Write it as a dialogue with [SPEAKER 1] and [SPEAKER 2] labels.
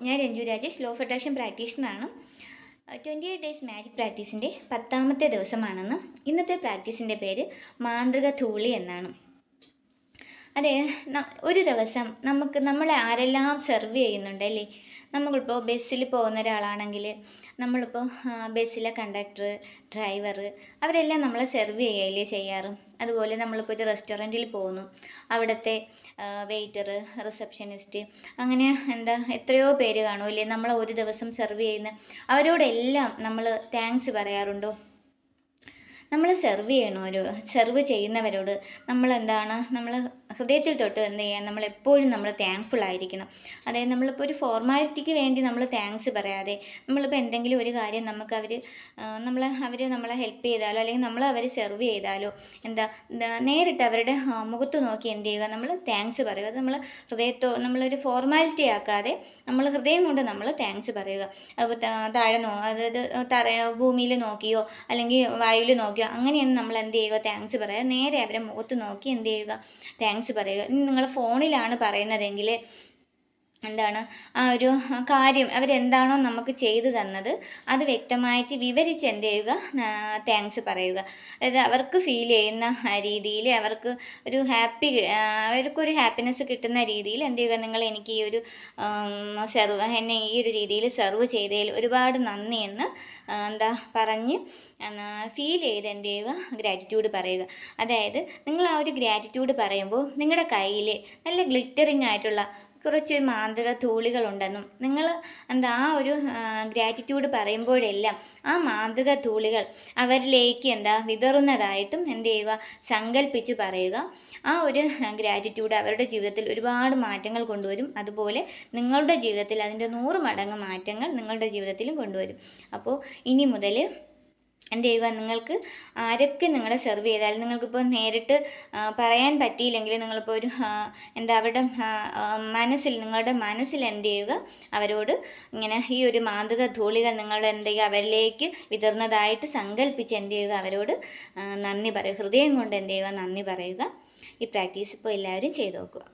[SPEAKER 1] ഞാൻ Ranju Rajesh, law of attraction പ്രാക്ടീഷണറാണ്. 28 days magic പ്രാക്ടീസിൻ്റെ 10ാമത്തെ ദിവസമാണെന്ന്. ഇന്നത്തെ പ്രാക്ടീസിൻ്റെ പേര് മാന്ത്രിക ധൂളി എന്നാണ്. അതെ, ഒരു ദിവസം നമ്മളെ ആരെല്ലാം സെർവ് ചെയ്യുന്നുണ്ടല്ലേ. നമ്മളിപ്പോൾ ബസ്സിൽ പോകുന്ന ഒരാളാണെങ്കിൽ നമ്മളിപ്പോൾ ബസ്സിലെ കണ്ടക്ടർ, ഡ്രൈവർ അവരെല്ലാം നമ്മളെ സെർവ് ചെയ്യുകയല്ലേ ചെയ്യാറ്. അതുപോലെ നമ്മളിപ്പോൾ ഒരു റെസ്റ്റോറൻറ്റിൽ പോകുന്നു, അവിടുത്തെ വെയിറ്റർ, റിസപ്ഷനിസ്റ്റ്, അങ്ങനെ എത്രയോ പേര് കാണുമല്ലേ നമ്മളെ ഒരു ദിവസം സെർവ് ചെയ്യുന്ന. അവരോടെല്ലാം നമ്മൾ താങ്ക്സ് പറയാറുണ്ടോ? നമ്മൾ സെർവ് ചെയ്യുന്നവരോട് നമ്മൾ ഹൃദയത്തിൽ തൊട്ട് എന്ത് ചെയ്യാൻ നമ്മളെപ്പോഴും താങ്ക്ഫുൾ ആയിരിക്കണം. അതായത് നമ്മളിപ്പോൾ ഒരു ഫോർമാലിറ്റിക്ക് വേണ്ടി നമ്മൾ താങ്ക്സ് പറയാതെ, നമ്മളിപ്പോൾ എന്തെങ്കിലും ഒരു കാര്യം നമുക്ക് അവർ നമ്മളെ ഹെൽപ്പ് ചെയ്താലോ, അല്ലെങ്കിൽ അവർ സെർവ് ചെയ്താലോ നേരിട്ട് അവരുടെ മുഖത്ത് നോക്കി എന്ത് ചെയ്യുക, നമ്മൾ താങ്ക്സ് പറയുക. അത് നമ്മളൊരു ഫോർമാലിറ്റി ആക്കാതെ നമ്മൾ ഹൃദയം കൊണ്ട് നമ്മൾ താങ്ക്സ് പറയുക. അപ്പോൾ താഴെ അതായത് ഭൂമിയിൽ നോക്കിയോ അല്ലെങ്കിൽ വായുവിൽ നോക്കിയോ അങ്ങനെയൊന്നും നമ്മൾ എന്ത് ചെയ്യുക, താങ്ക്സ് പറയുക. നേരെ അവരെ മുഖത്ത് നോക്കി എന്ത് ചെയ്യുക, താങ്ക്സ് പറയുക. ഇനി നിങ്ങൾ ഫോണിലാണ് പറയുന്നതെങ്കിൽ ആ ഒരു കാര്യം അവരെന്താണോ നമുക്ക് ചെയ്തു തന്നത് അത് വ്യക്തമായിട്ട് വിവരിച്ച് എന്ത് ചെയ്യുക, താങ്ക്സ് പറയുക. അതായത് അവർക്ക് ഫീൽ ചെയ്യുന്ന രീതിയിൽ, അവർക്കൊരു ഹാപ്പിനെസ് കിട്ടുന്ന രീതിയിൽ എന്ത് ചെയ്യുക, നിങ്ങൾ എനിക്ക് ഈ ഒരു എന്നെ ഈ ഒരു രീതിയിൽ സെർവ് ചെയ്തതിൽ ഒരുപാട് നന്ദി എന്ന് പറഞ്ഞ് ഫീൽ ചെയ്ത് എന്ത് ചെയ്യുക, ഗ്രാറ്റിറ്റ്യൂഡ് പറയുക. അതായത് നിങ്ങൾ ആ ഒരു ഗ്രാറ്റിറ്റ്യൂഡ് പറയുമ്പോൾ നിങ്ങളുടെ കയ്യിൽ നല്ല ഗ്ലിറ്ററിങ് ആയിട്ടുള്ള കുറച്ച് മാന്ത്രിക ധൂളികളുണ്ടെന്നും നിങ്ങൾ ആ ഒരു ഗ്രാറ്റിറ്റ്യൂഡ് പറയുമ്പോഴെല്ലാം ആ മാന്ത്രിക ധൂളികൾ അവരിലേക്ക് വിതറുന്നതായിട്ടും എന്ത് ചെയ്യുക, സങ്കല്പിച്ച് പറയുക. ആ ഒരു ഗ്രാറ്റിറ്റ്യൂഡ് അവരുടെ ജീവിതത്തിൽ ഒരുപാട് മാറ്റങ്ങൾ കൊണ്ടുവരും. അതുപോലെ നിങ്ങളുടെ ജീവിതത്തിൽ അതിൻ്റെ 100 മടങ്ങ് മാറ്റങ്ങൾ നിങ്ങളുടെ ജീവിതത്തിലും കൊണ്ടുവരും. അപ്പോൾ ഇനി മുതൽ എന്ത് ചെയ്യുക, നിങ്ങൾക്ക് ആരൊക്കെ നിങ്ങളെ സെർവ് ചെയ്താലും നിങ്ങൾക്കിപ്പോൾ നേരിട്ട് പറയാൻ പറ്റിയില്ലെങ്കിൽ നിങ്ങളിപ്പോൾ ഒരു അവരുടെ നിങ്ങളുടെ മനസ്സിൽ എന്ത് ചെയ്യുക, അവരോട് ഇങ്ങനെ ഈ ഒരു മാന്ത്രിക ധൂളികൾ നിങ്ങളുടെ എന്ത് ചെയ്യുക, അവരിലേക്ക് വിതർന്നതായിട്ട് സങ്കല്പിച്ച് എന്ത് ചെയ്യുക, അവരോട് നന്ദി പറയുക. ഹൃദയം കൊണ്ട് എന്ത് ചെയ്യുക, നന്ദി പറയുക. ഈ പ്രാക്ടീസ് ഇപ്പോൾ എല്ലാവരും ചെയ്ത് നോക്കുക.